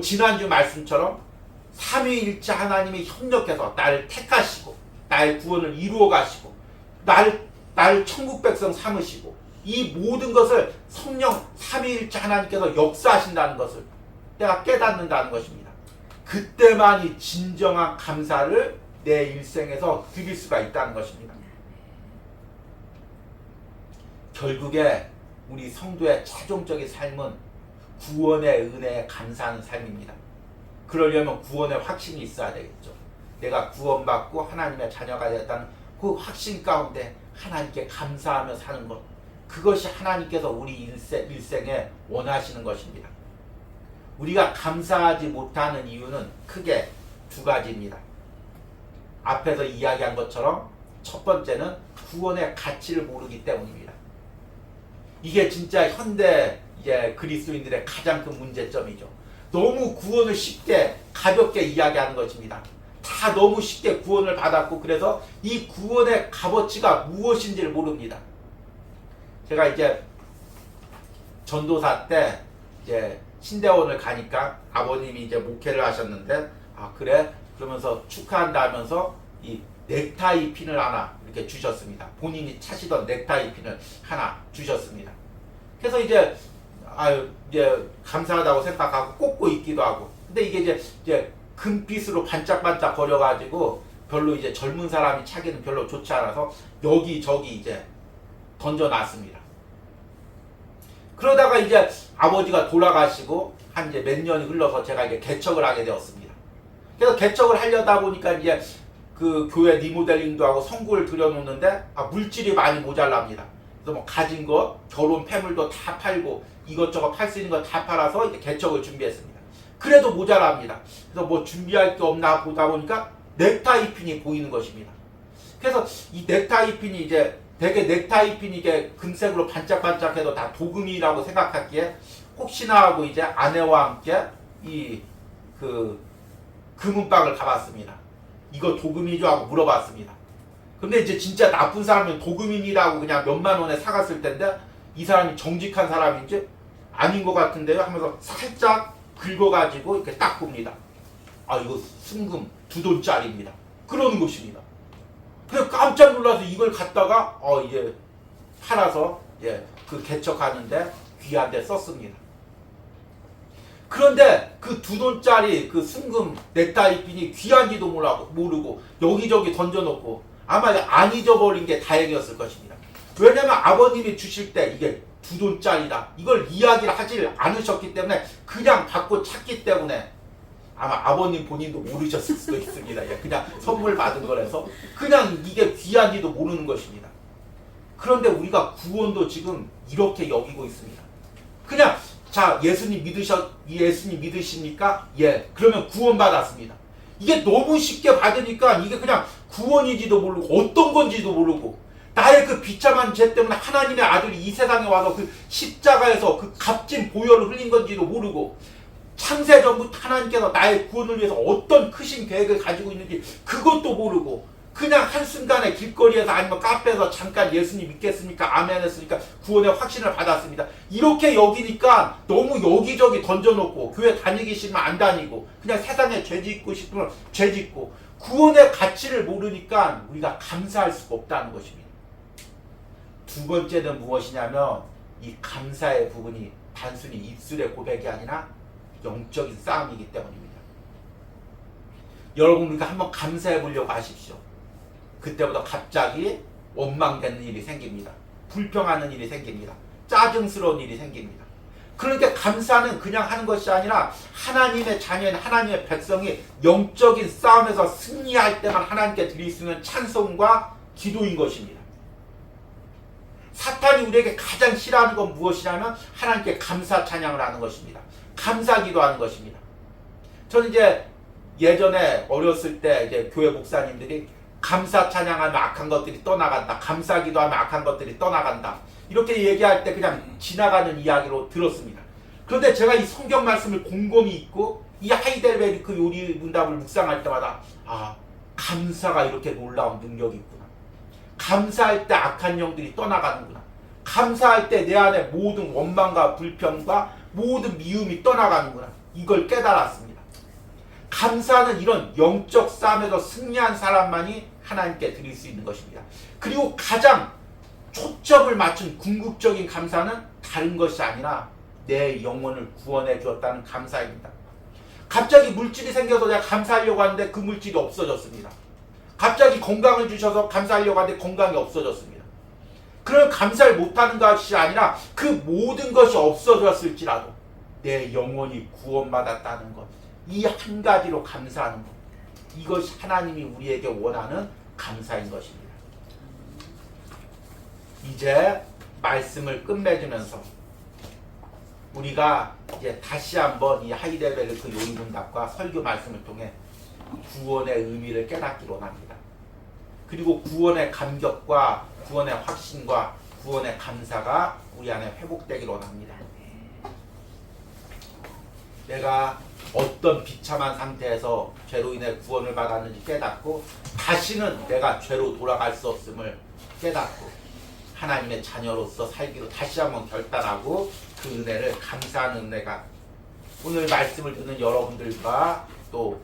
지난주 말씀처럼 삼위일체 하나님이 협력해서 나를 택하시고 나의 구원을 이루어 가시고 나를 천국 백성 삼으시고, 이 모든 것을 성령 삼위일체 하나님께서 역사하신다는 것을 내가 깨닫는다는 것입니다. 그때만이 진정한 감사를 내 일생에서 드릴 수가 있다는 것입니다. 결국에 우리 성도의 최종적인 삶은 구원의 은혜에 감사하는 삶입니다. 그러려면 구원의 확신이 있어야 되겠죠. 내가 구원받고 하나님의 자녀가 되었다는 그 확신 가운데 하나님께 감사하며 사는 것, 그것이 하나님께서 우리 일생에 원하시는 것입니다. 우리가 감사하지 못하는 이유는 크게 두 가지입니다. 앞에서 이야기한 것처럼 첫 번째는 구원의 가치를 모르기 때문입니다. 이게 진짜 현대 그리스도인들의 가장 큰 문제점이죠. 너무 구원을 쉽게 가볍게 이야기하는 것입니다. 다 너무 쉽게 구원을 받았고, 그래서 이 구원의 값어치가 무엇인지를 모릅니다. 제가 이제 전도사 때 이제 신대원을 가니까 아버님이 이제 목회를 하셨는데, 아 그래? 그러면서 축하한다 하면서 이 넥타이 핀을 하나 이렇게 주셨습니다. 본인이 차시던 넥타이 핀을 하나 주셨습니다. 그래서 이제 이제 감사하다고 생각하고 꽂고 있기도 하고, 근데 이게 이제 금빛으로 반짝반짝 거려가지고 별로 이제 젊은 사람이 차기는 별로 좋지 않아서 여기저기 이제 던져놨습니다. 그러다가 이제 아버지가 돌아가시고 한 이제 몇 년이 흘러서 제가 이제 개척을 하게 되었습니다. 그래서 개척을 하려다 보니까 이제 그 교회 리모델링도 하고 성구를 들여놓는데 물질이 많이 모자랍니다. 그래서 뭐 가진 거, 결혼 폐물도 다 팔고 이것저것 팔 수 있는 거 다 팔아서 이제 개척을 준비했습니다. 그래도 모자랍니다. 그래서 뭐 준비할 게 없나 보다 보니까 넥타이 핀이 보이는 것입니다. 그래서 이 넥타이 핀이 이제 되게 넥타이 핀이 이게 금색으로 반짝반짝해도 다 도금이라고 생각했기에 혹시나 하고 이제 아내와 함께 이 금은방을 가봤습니다. 이거 도금이죠 하고 물어봤습니다. 근데 이제 진짜 나쁜 사람은 도금입니다고 그냥 몇만 원에 사갔을 텐데, 이 사람이 정직한 사람인지 아닌 것 같은데요 하면서 살짝 긁어가지고 이렇게 딱 봅니다. 아 이거 순금 2돈짜리입니다. 그러는 것입니다. 그래서 깜짝 놀라서 이걸 갖다가 이제 팔아서 그 개척하는데 귀한 데 썼습니다. 그런데 그 2돈짜리 그 순금 넥타이 핀이 귀한지도 모르고 여기저기 던져놓고 아마 안 잊어버린 게 다행이었을 것입니다. 왜냐면 아버님이 주실 때 이게 2돈짜리다 이걸 이야기를 하지 않으셨기 때문에 그냥 받고 찾기 때문에 아마 아버님 본인도 모르셨을 수도 있습니다. 그냥 선물 받은 거라서 그냥 이게 귀한지도 모르는 것입니다. 그런데 우리가 구원도 지금 이렇게 여기고 있습니다. 그냥 자 예수님 믿으십니까? 예. 그러면 구원 받았습니다. 이게 너무 쉽게 받으니까 이게 그냥 구원인지도 모르고 어떤 건지도 모르고 나의 그 비참한 죄 때문에 하나님의 아들이 이 세상에 와서 그 십자가에서 그 값진 보혈을 흘린 건지도 모르고 창세전부터 하나님께서 나의 구원을 위해서 어떤 크신 계획을 가지고 있는지 그것도 모르고 그냥 한순간에 길거리에서 아니면 카페에서 잠깐 예수님 믿겠습니까? 아멘 했으니까 구원의 확신을 받았습니다. 이렇게 여기니까 너무 여기저기 던져놓고 교회 다니기 싫으면 안 다니고 그냥 세상에 죄 짓고 싶으면 죄 짓고 구원의 가치를 모르니까 우리가 감사할 수가 없다는 것입니다. 두 번째는 무엇이냐면 이 감사의 부분이 단순히 입술의 고백이 아니라 영적인 싸움이기 때문입니다. 여러분 우리가 한번 감사해 보려고 하십시오. 그때부터 갑자기 원망되는 일이 생깁니다. 불평하는 일이 생깁니다. 짜증스러운 일이 생깁니다. 그런데 감사는 그냥 하는 것이 아니라 하나님의 자녀인 하나님의 백성이 영적인 싸움에서 승리할 때만 하나님께 드릴 수 있는 찬송과 기도인 것입니다. 사탄이 우리에게 가장 싫어하는 건 무엇이냐면 하나님께 감사 찬양을 하는 것입니다. 감사 기도하는 것입니다. 저는 이제 예전에 어렸을 때 이제 교회 목사님들이 감사 찬양하면 악한 것들이 떠나간다. 감사 기도하면 악한 것들이 떠나간다. 이렇게 얘기할 때 그냥 지나가는 이야기로 들었습니다. 그런데 제가 이 성경 말씀을 곰곰이 읽고 이 하이델베르크 요리 문답을 묵상할 때마다 감사가 이렇게 놀라운 능력이 있구나. 감사할 때 악한 영들이 떠나가는구나. 감사할 때 내 안에 모든 원망과 불평과 모든 미움이 떠나가는구나. 이걸 깨달았습니다. 감사는 이런 영적 싸움에서 승리한 사람만이 하나님께 드릴 수 있는 것입니다. 그리고 가장 초점을 맞춘 궁극적인 감사는 다른 것이 아니라 내 영혼을 구원해 주었다는 감사입니다. 갑자기 물질이 생겨서 내가 감사하려고 하는데 그 물질이 없어졌습니다. 갑자기 건강을 주셔서 감사하려고 하는데 건강이 없어졌습니다. 그런 감사를 못하는 것이 아니라 그 모든 것이 없어졌을지라도 내 영혼이 구원받았다는 것, 이 한 가지로 감사하는 것, 이것이 하나님이 우리에게 원하는 감사인 것입니다. 이제 말씀을 끝맺으면서 우리가 이제 다시 한번 이 하이델베르크 요리문답과 설교 말씀을 통해 구원의 의미를 깨닫기로 합니다. 그리고 구원의 감격과 구원의 확신과 구원의 감사가 우리 안에 회복되기로 합니다. 내가 어떤 비참한 상태에서 죄로 인해 구원을 받았는지 깨닫고 다시는 내가 죄로 돌아갈 수 없음을 깨닫고 하나님의 자녀로서 살기로 다시 한번 결단하고 그 은혜를 감사하는 은혜가 오늘 말씀을 듣는 여러분들과 또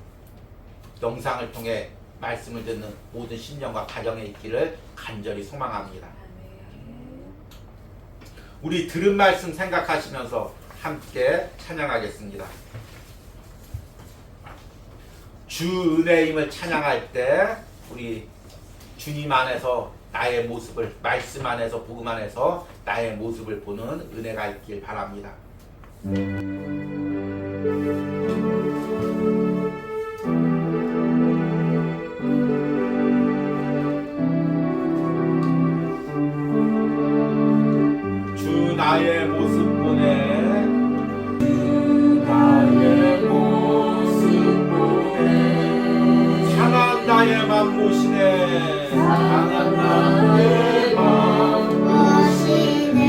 영상을 통해 말씀을 듣는 모든 신령과 가정에 있기를 간절히 소망합니다. 우리 들은 말씀 생각하시면서 함께 찬양하겠습니다. 주 은혜임을 찬양할 때 우리 주님 안에서 나의 모습을, 말씀 안에서, 복음 안에서 나의 모습을 보는 은혜가 있길 바랍니다. 주 나의 모습 보내, 나의 모습 보내 상한 나의 맘 모시네, 상한 나의 맘 모시네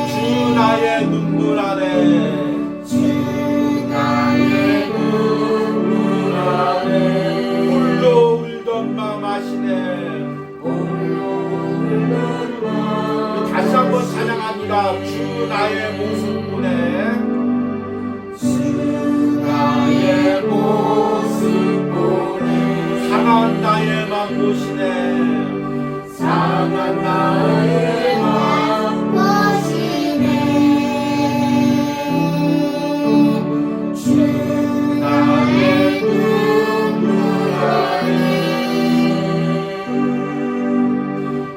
주 나의 눈물 아래, 주 나의 눈물 아래 홀로 울던 맘 아시네. 홀로 울던 맘 다시 한번 찬양합니다. 주 나의 모습 보내, 주 나의 모습 보내 상한 나의 맘 모시네. 상한 나의 맘 모시네 주 나의 눈물 아래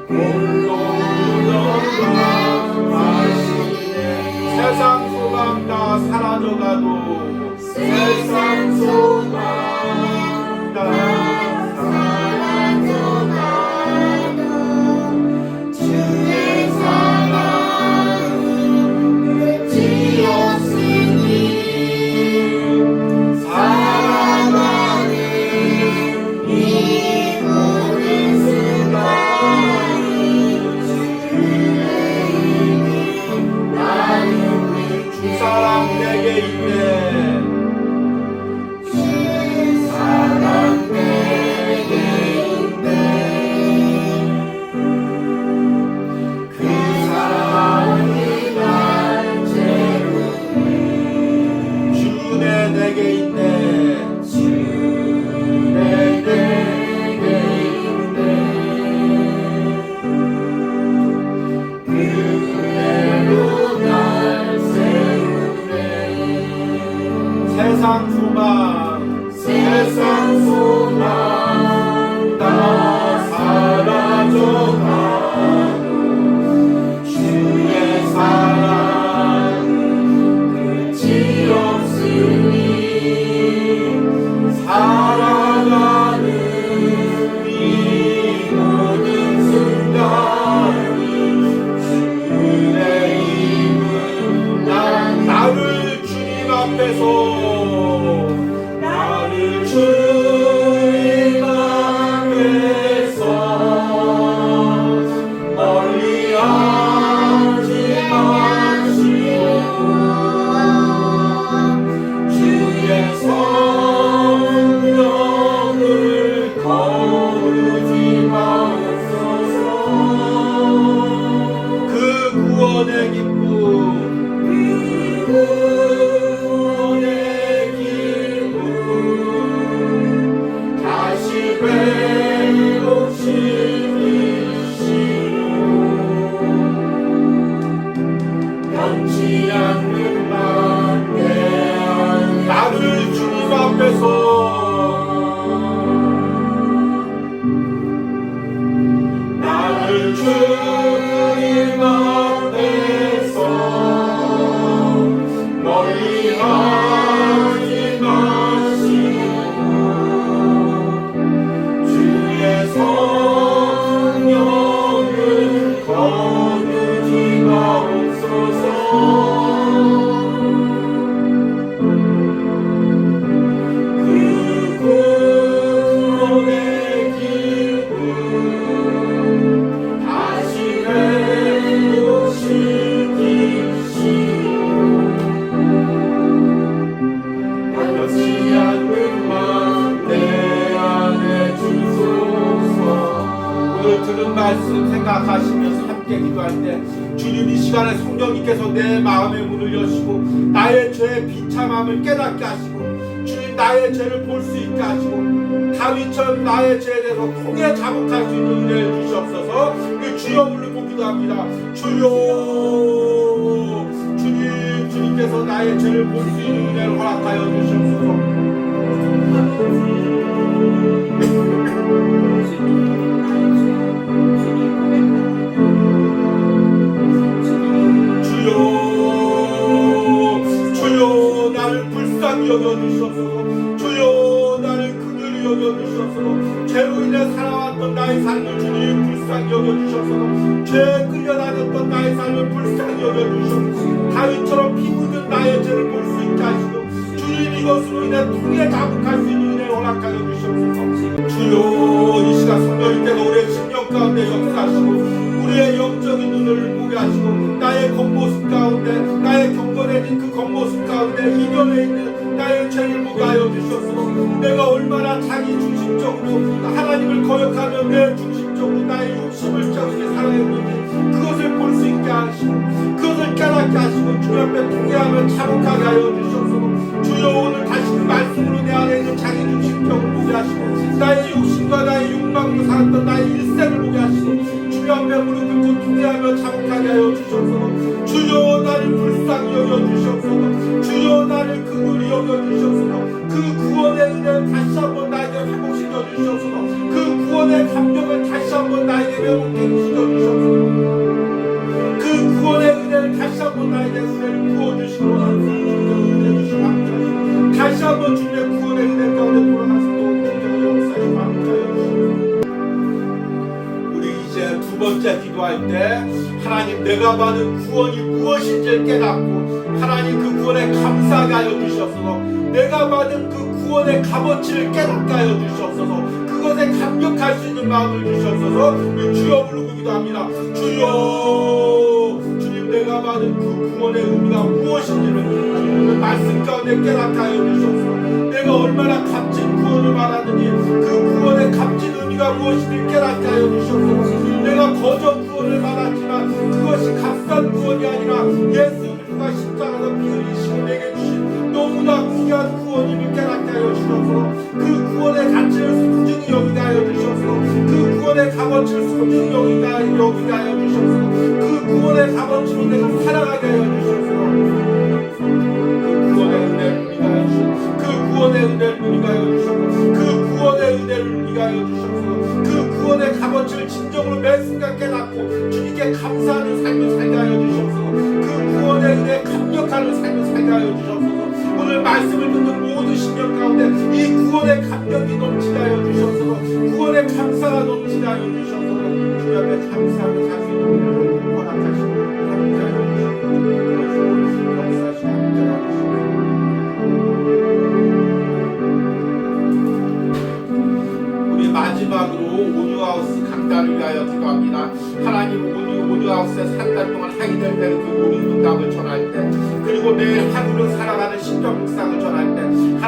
홀로 울던 맘 마시네 세상 소망 다 사라져가도 세상 소망 다 사라져가도 주의 사랑은 끝이 없으니 살아가는 이 모든 순간이 주의 이름 나는 주 사랑 내게 있네. 주 사랑 내게 있네 그 사랑이 날 채우네 주내 내게 있네. 주내 내게 있네 그 은혜로 날 세우네 세상 소망, 세상 소망 다 사라져가 앞에서 나를 주님 앞에서 멀리하지 마시고 주의 성령을 거두지 마옵소서. 그 구원의 기쁨 구원의 기쁨 다시 회복시키시고 변치 않는 맘내 나를 주님 앞에서 나를 주님 앞에서 멀리하지 마시고 주의 성령을 거두지 마옵소서. 그 구원의 기쁨 다시 회복시키시고 변치 않는 맘 내 안에 주소서. 오늘 들은 말씀 생각하시면서 함께 기도할 때 주님 이 시간에 성령님께서 내 마음의 문을 여시고 나의 죄의 비참함을 깨닫게 하시고 주님 나의 죄를 볼 수 있게 하시고 다윗처럼 나의 죄에 대해서 통에 자복할 수 있는 은혜를 주시옵소서. 그 주여 부르고 기도합니다. 주여 주님께서 나의 죄를 볼 수 있는 은혜를 허락하여 주시옵소서. 주여 나를 불쌍히 여겨주시옵소서. 주여 나를 긍휼히 여겨주시옵소서. 죄로 인해 살아왔던 나의 삶을 주님 불쌍히 여겨주시옵소서. 죄에 끌려다녔던 나의 삶을 불쌍히 여겨주시옵소서. 다윗처럼 피 묻은 나의 죄를 볼 수 있게 하시고 주님 이것으로 인해 통에 자복할 수 있는 은혜를 허락하여 주시옵소서. 주여 이 시간 성령님께서 우리의 심령 가운데 역사하시고 우리의 영적인 눈을 보게 하시고 나의 겉모습 가운데 나의 경건해진 그 겉모습 가운데 이면에 있는 나의 죄를 보게 하여 주시옵소서. 내가 얼마나 자기 중심적으로 하나님을 거역하며 내 중심적으로 나의 욕심을 쫓게 살아있는지 그것을 볼 수 있게 하시고 그것을 깨닫게 하시고 주님 앞에 통회하며 자복하게 하여 주시옵소서. 주여 오늘 다시 그 말씀으로 내 안에 있는 자기 중심적을 보게 하시고 나의 욕심과 나의 욕망으로 살았던 나의 일생을 보게 하시고 주님 앞에 무릎 꿇고 통회하며 자복하게 하여 주시옵소서. 주여 나를 불쌍히 여겨주시옵소서. 주여 나를 긍휼히 여겨주시옵소서. 그 구원의 은혜를 다시 한번 나에게 회복시켜 주시옵소서. 그 구원의 감격을 다시 한번 나에게 회복시켜 주시옵소서. 그 구원의 은혜를 다시 한번 나에게 은혜를 부어주시고 은혜 주시고 감사하시고 다시 한번 주님의 구원의 은혜 가운데 돌아가서 또 공정의 역사에 감사하여 주시옵소서. 우리 이제 두 번째 기도할 때 하나님 내가 받은 구원이 무엇인지를 깨닫고 하나님 그 구원에 감사하게 하여 주시옵소서. 내가 받은 그 구원의 값어치를 깨닫게 하여 주시옵소서. 그것에 감격할 수 있는 마음을 주시옵소서. 주여 부르고 기도합니다. 주여 주님 내가 받은 그 구원의 의미가 무엇인지를 주님의 말씀 가운데 깨닫게 하여 주시옵소서. 내가 얼마나 값진 구원을 받았느니 그 구원의 값진 의미가 무엇인지 깨닫게 하여 주시옵소서. 내가 거저 구원을 받았지만 그것이 값싼 구원이 아니라 예수 그리스도가 십자가에서 피 흘리시고 내게 주신 너무나 귀한 구원임을 깨닫게 하여 주시옵소서. 그 구원의 가치를 소중히 여기게 하여 주시옵소서. 그 구원의 값어치를 소중히 여기게 하여 주시옵소서. 그 구원의 값어치로 내가 살아가게 하여 주시옵소서. 그 구원의 은혜를 누리게 하여 주시옵소서. 그 구원의 은혜를 누리게 하여 주시옵소서. 그 구원의 은혜를 누리게 하여 주시옵소서. 그 구원의 값어치를 진정으로 매 순간 깨닫고 주님께 감사하는 삶을 살게 하여 주시옵소서. 그 구원의 은혜에 감격하는 삶을 살게 하여 주시옵소서. 오늘 말씀을 듣는 모든 심령 가운데 이 구원의 감격이 넘치게 하여 주시옵소서. 구원의 감사가 넘치게 하여 주시옵소서. 주님 앞에 감사하며 살 수 있는 은혜를 허락하시고 함께하여 주시옵소서. 역사하시고 함께하여 주시옵소서.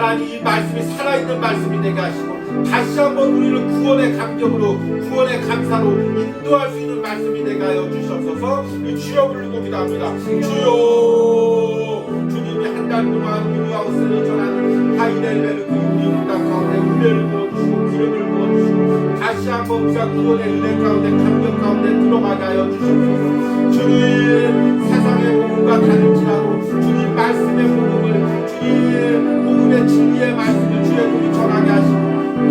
하나님 이 말씀이 살아있는 말씀이 되게 하시고 다시 한번 우리를 구원의 감격으로 구원의 감사로 인도할 수 있는 말씀이 되게 하여 주시옵소서. 이 주여 부르고 기도합니다. 주여. 주님이 한 달 동안 우리하우스를 전하는 하이델베르 그 우리 땅 가운데 은혜를 부어주시고 기름을 부어주시고 다시 한번 우리가 구원의 은혜 가운데 감격 가운데 들어가게 하여 주시옵소서. 주님 세상의 복음과 다를지라도 주님 말씀의 복음을 주님 복음의 진리의 말씀을 주의 복이 전하게 하시고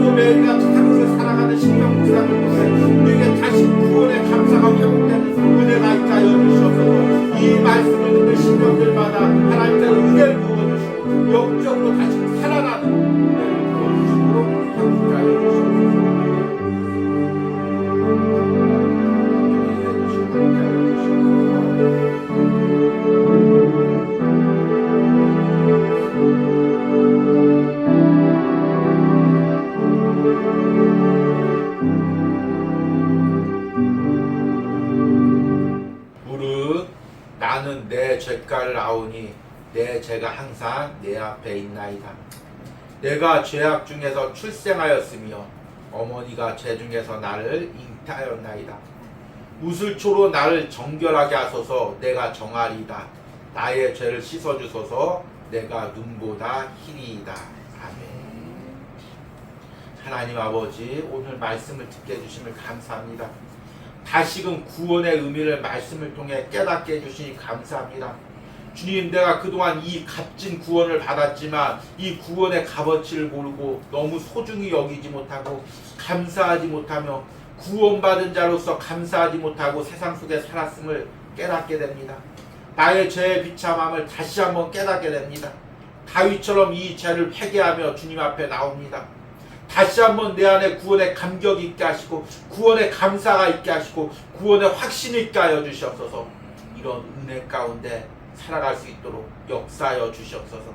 또 매일같이 하루를 살아가는 신령 묵상을 통해 우리에게 다시 구원의 감사가 회복되는 은혜가 있게 하여 주시옵소서. 이 말씀을 듣는 신령들마다 하나님께서 은혜를 부어주시고 영적으로 다시 살아나는 은혜를 부어주시고 함께 하여 주시옵소서. 나는 내 죄가를 아오니 내 죄가 항상 내 앞에 있나이다. 내가 죄악 중에서 출생하였으며 어머니가 죄 중에서 나를 잉태하였나이다. 우슬초로 나를 정결하게 하소서. 내가 정하리이다. 나의 죄를 씻어주소서. 내가 눈보다 희리이다. 아멘. 하나님 아버지, 오늘 말씀을 듣게 해주심을 감사합니다. 다시금 구원의 의미를 말씀을 통해 깨닫게 해주시니 감사합니다. 주님, 내가 그동안 이 값진 구원을 받았지만 이 구원의 값어치를 모르고 너무 소중히 여기지 못하고 감사하지 못하며 구원받은 자로서 감사하지 못하고 세상 속에 살았음을 깨닫게 됩니다. 나의 죄의 비참함을 다시 한번 깨닫게 됩니다. 다윗처럼 이 죄를 회개하며 주님 앞에 나옵니다. 다시 한번 내 안에 구원의 감격이 있게 하시고 구원의 감사가 있게 하시고 구원의 확신이 있게 하여 주시옵소서. 이런 은혜 가운데 살아갈 수 있도록 역사하여 주시옵소서.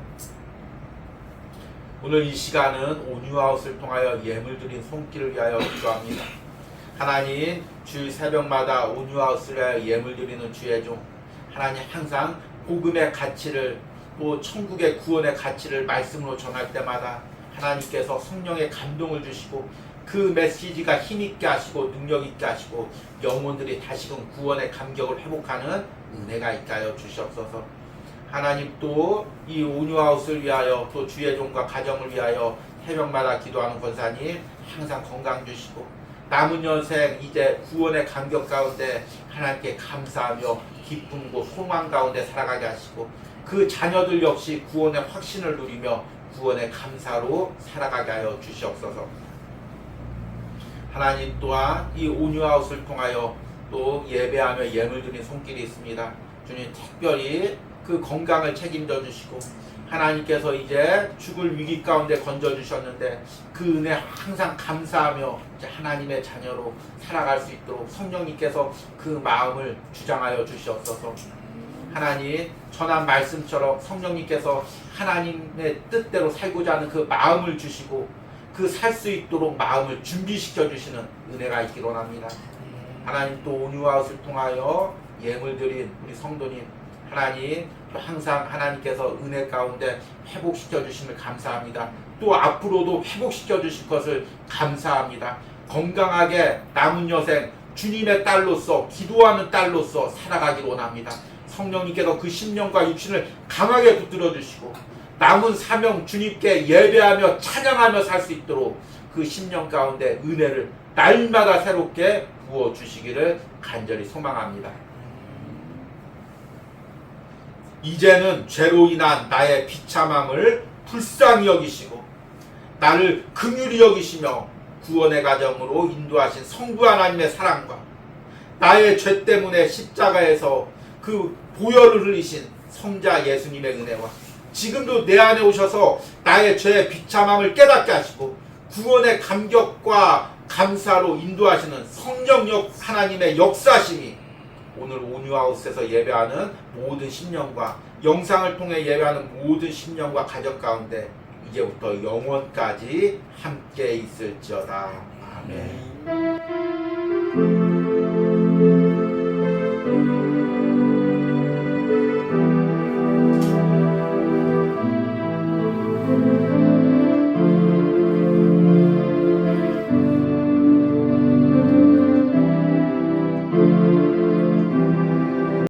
오늘 이 시간은 온유아웃을 통하여 예물 드린 손길을 위하여 기도합니다. 하나님, 주일 새벽마다 온유아웃을 위하여 예물 드리는 주의 종 하나님, 항상 복음의 가치를 또 천국의 구원의 가치를 말씀으로 전할 때마다 하나님께서 성령의 감동을 주시고 그 메시지가 힘있게 하시고 능력있게 하시고 영혼들이 다시금 구원의 감격을 회복하는 은혜가 있게 하여 주시옵소서. 하나님, 또 이 온유아웃을 위하여 또 주의 종과 가정을 위하여 새벽마다 기도하는 권사님 항상 건강 주시고 남은 연생 이제 구원의 감격 가운데 하나님께 감사하며 기쁨과 소망 가운데 살아가게 하시고 그 자녀들 역시 구원의 확신을 누리며 구원의 감사로 살아가게 하여 주시옵소서. 하나님, 또한 이 온유아웃을 통하여 또 예배하며 예물 드린 손길이 있습니다. 주님, 특별히 그 건강을 책임져 주시고 하나님께서 이제 죽을 위기 가운데 건져 주셨는데 그 은혜 항상 감사하며 이제 하나님의 자녀로 살아갈 수 있도록 성령님께서 그 마음을 주장하여 주시옵소서. 하나님, 전한 말씀처럼 성령님께서 하나님의 뜻대로 살고자 하는 그 마음을 주시고 그 살 수 있도록 마음을 준비시켜 주시는 은혜가 있기를 원합니다. 하나님, 또 온유아웃을 통하여 예물 드린 우리 성도님 하나님, 또 항상 하나님께서 은혜 가운데 회복시켜 주심을 감사합니다. 또 앞으로도 회복시켜 주실 것을 감사합니다. 건강하게 남은 여생 주님의 딸로서 기도하는 딸로서 살아가기를 원합니다. 성령님께서 그 심령과 육신을 강하게 붙들어 주시고 남은 사명 주님께 예배하며 찬양하며 살 수 있도록 그 심령 가운데 은혜를 날마다 새롭게 부어 주시기를 간절히 소망합니다. 이제는 죄로 인한 나의 비참함을 불쌍히 여기시고 나를 긍휼히 여기시며 구원의 가정으로 인도하신 성부 하나님의 사랑과 나의 죄 때문에 십자가에서 그 보혈을 흘리신 성자 예수님의 은혜와 지금도 내 안에 오셔서 나의 죄의 비참함을 깨닫게 하시고 구원의 감격과 감사로 인도하시는 성령력 하나님의 역사심이 오늘 온유아웃에서 예배하는 모든 심령과 영상을 통해 예배하는 모든 심령과 가족 가운데 이제부터 영원까지 함께 있을지어다. 아멘.